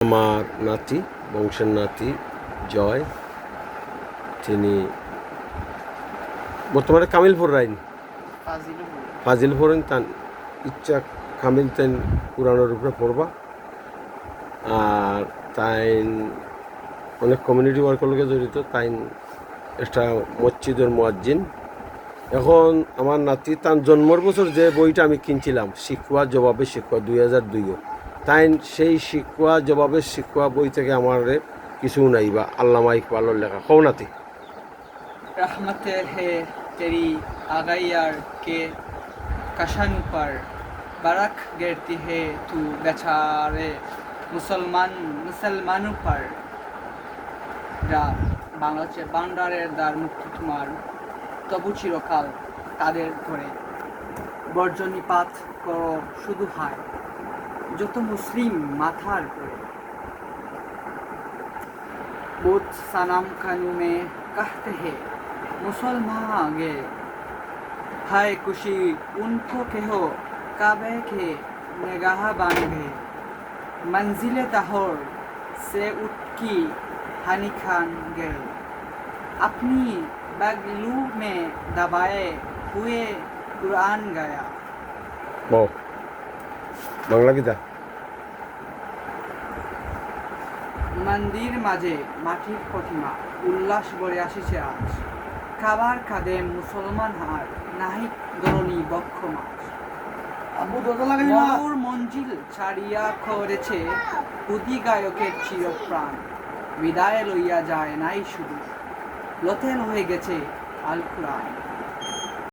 আমার নাতি, বংশের নাতি জয়, তিনি বর্তমানে কামিলপুর রাইন ফাজিলপুরেন তান ইচ্ছা কামিল তাইন কোরআনের উপরে পড়বা। আর তাইন অনেক কমিউনিটি ওয়ার্কের লগে জড়িত, তাইন একটা মসজিদের মুয়াজ্জিন। এখন আমার নাতি তার জন্মর বছর যে বইটা আমি কিনছিলাম, শিক্ষা জবাবে শিক্ষা 2002, তাই সেই শিক্ষা জবাবের শিক্ষা বই থেকে আমার কিছু নাই বা আল্লামা ইকবালের লেখা। কও নাতি। रहमते है तेरी आगैयार के कशन पर बरख गिरती है तू बेचारे मुसलमानों पर। বাংলাদেশের বান্ডারের দ্বার মুক্তি তোমার, তবু চিরকাল তাদের করে বর্জনীপাত করো শুধু হায় যত মুসলিম মাথার করে। बुत सनम खानू में कहते हैं मुसलमान आगे, हाय खुशी उनको कहो काबे के निगाह बांधे। मंजिले दहर से उठ की हनी खान गए, अपनी बगलू में दबाए हुए कुरान गया। বাংলা গীতা। মন্দির মাঝে মাটির প্রতিমা উল্লাস গড়ে আসিছে আজ, খাবার খাদে মুসলমান হার নাহি ধরণী বক্ষ মাছ। মধুর মঞ্জিল ছাড়িয়া করেছে হুদি গায়কের চিরপ্রাণ, বিদায় লইয়া যায় নাই শুধু লথেন হয়ে গেছে আল কুরআন।